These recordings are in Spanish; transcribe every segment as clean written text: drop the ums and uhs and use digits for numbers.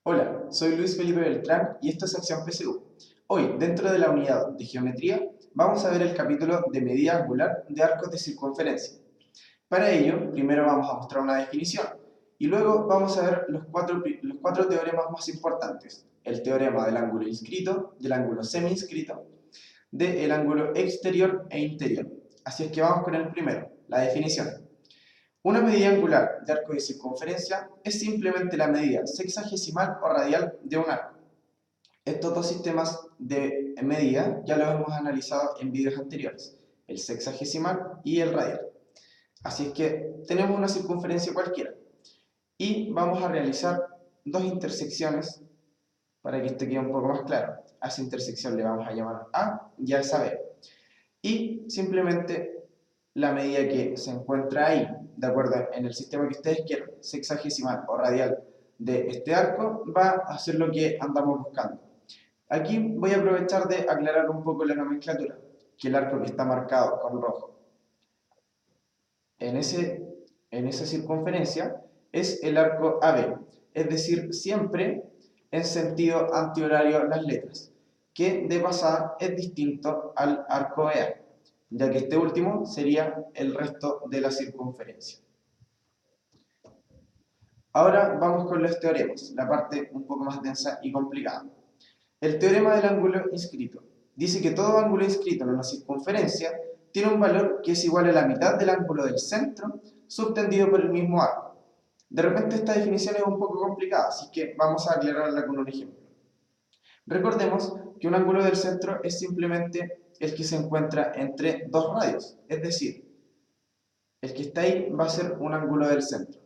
Hola, soy Luis Felipe Beltrán y esto es Acción PSU. Hoy, dentro de la unidad de geometría, vamos a ver el capítulo de medida angular de arcos de circunferencia. Para ello, primero vamos a mostrar una definición y luego vamos a ver los cuatro teoremas más importantes. El teorema del ángulo inscrito, del ángulo semi-inscrito, del ángulo exterior e interior. Así es que vamos con el primero, la definición. Una medida angular de arco de circunferencia es simplemente la medida sexagesimal o radial de un arco. Estos dos sistemas de medida ya los hemos analizado en vídeos anteriores, el sexagesimal y el radial. Así es que tenemos una circunferencia cualquiera y vamos a realizar dos intersecciones para que esto quede un poco más claro. A esa intersección le vamos a llamar A y a esa B. Y simplemente la medida que se encuentra ahí, de acuerdo en el sistema que ustedes quieran, sexagesimal o radial de este arco, va a ser lo que andamos buscando. Aquí voy a aprovechar de aclarar un poco la nomenclatura, que el arco que está marcado con rojo en esa circunferencia es el arco AB, es decir, siempre en sentido antihorario las letras, que de pasada es distinto al arco BA, ya que este último sería el resto de la circunferencia. Ahora vamos con los teoremas, la parte un poco más densa y complicada. El teorema del ángulo inscrito dice que todo ángulo inscrito en una circunferencia tiene un valor que es igual a la mitad del ángulo del centro subtendido por el mismo arco. De repente esta definición es un poco complicada, así que vamos a aclararla con un ejemplo. Recordemos que un ángulo del centro es simplemente el que se encuentra entre dos radios, es decir, el que está ahí va a ser un ángulo del centro.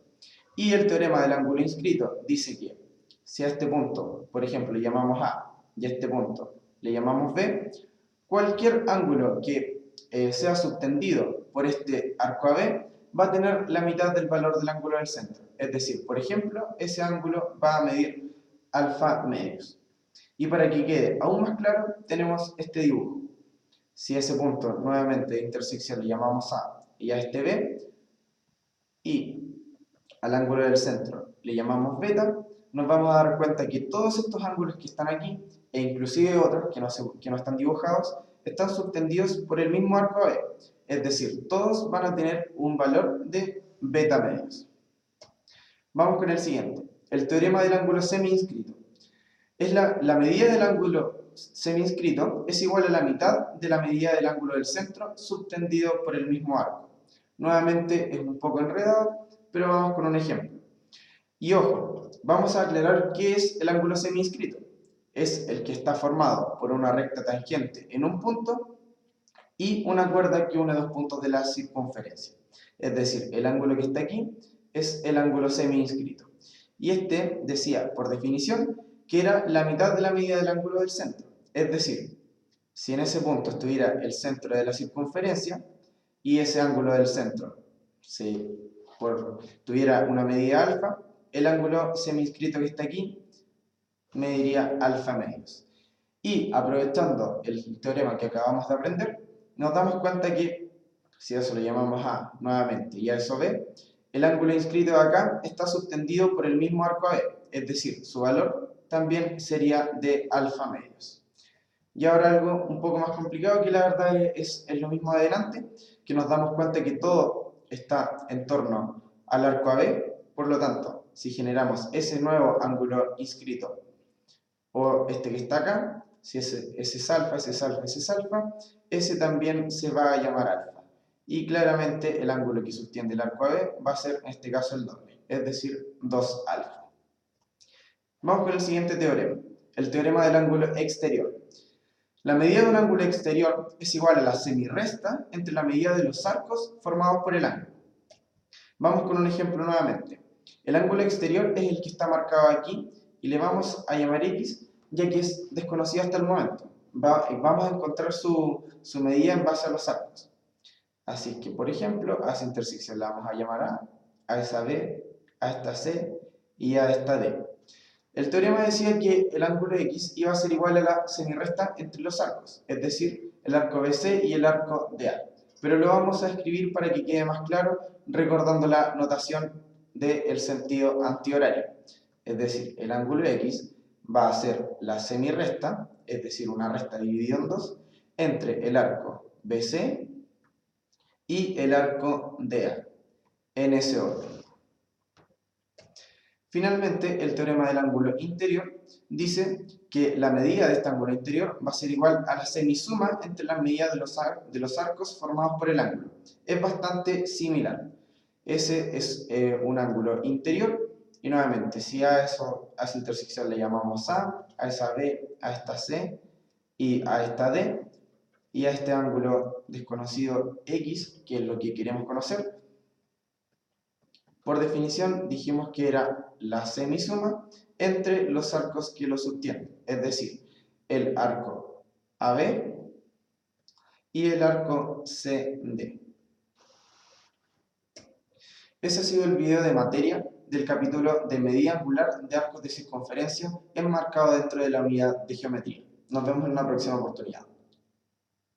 Y el teorema del ángulo inscrito dice que si a este punto, por ejemplo, le llamamos A y a este punto le llamamos B, cualquier ángulo que sea subtendido por este arco AB va a tener la mitad del valor del ángulo del centro. Es decir, por ejemplo, ese ángulo va a medir alfa medios. Y para que quede aún más claro, tenemos este dibujo. Si a ese punto nuevamente de intersección le llamamos A y a este B, y al ángulo del centro le llamamos beta, nos vamos a dar cuenta que todos estos ángulos que están aquí, e inclusive otros que no están dibujados, están subtendidos por el mismo arco AB. Es decir, todos van a tener un valor de beta medios. Vamos con el siguiente, el teorema del ángulo semi-inscrito. Es la medida del ángulo semi-inscrito es igual a la mitad de la medida del ángulo del centro subtendido por el mismo arco. Nuevamente es un poco enredado, pero vamos con un ejemplo. Y ojo, vamos a aclarar qué es el ángulo semi-inscrito. Es el que está formado por una recta tangente en un punto y una cuerda que une dos puntos de la circunferencia. Es decir, el ángulo que está aquí es el ángulo semi-inscrito. Y este decía, por definición, que era la mitad de la medida del ángulo del centro. Es decir, si en ese punto estuviera el centro de la circunferencia y ese ángulo del centro tuviera una medida alfa, el ángulo semi-inscrito que está aquí mediría alfa medios. Y aprovechando el teorema que acabamos de aprender, nos damos cuenta que, si a eso lo llamamos A nuevamente y a eso B, el ángulo inscrito acá está subtendido por el mismo arco AB, es decir, su valor también sería de alfa medios. Y ahora algo un poco más complicado que la verdad es lo mismo de adelante, que nos damos cuenta que todo está en torno al arco AB, por lo tanto, si generamos ese nuevo ángulo inscrito o este que está acá, si ese es alfa, ese es alfa, ese es alfa, ese también se va a llamar alfa. Y claramente el ángulo que sostiene el arco AB va a ser en este caso el doble, es decir, 2 alfa. Vamos con el siguiente teorema, el teorema del ángulo exterior. La medida de un ángulo exterior es igual a la semirresta entre la medida de los arcos formados por el ángulo. Vamos con un ejemplo nuevamente. El ángulo exterior es el que está marcado aquí y le vamos a llamar X, ya que es desconocido hasta el momento. Vamos a encontrar su medida en base a los arcos. Así que, por ejemplo, a esa intersección la vamos a llamar a esa B, a esta C y a esta D. El teorema decía que el ángulo X iba a ser igual a la semirresta entre los arcos, es decir, el arco BC y el arco DA. Pero lo vamos a escribir para que quede más claro, recordando la notación del sentido antihorario. es decir, el ángulo X va a ser la semirrecta, es decir, una recta dividida en dos, entre el arco BC y el arco DA, en ese orden. Finalmente, el teorema del ángulo interior dice que la medida de este ángulo interior va a ser igual a la semisuma entre las medidas de los arcos formados por el ángulo. Es bastante similar. Ese es un ángulo interior, y nuevamente, si a esa intersección le llamamos A esa B, a esta C y a esta D, y a este ángulo desconocido X, que es lo que queremos conocer, por definición dijimos que era la semisuma entre los arcos que lo subtienen, es decir, el arco AB y el arco CD. Ese ha sido el video de materia del capítulo de medida angular de arcos de circunferencia enmarcado dentro de la unidad de geometría. Nos vemos en una próxima oportunidad.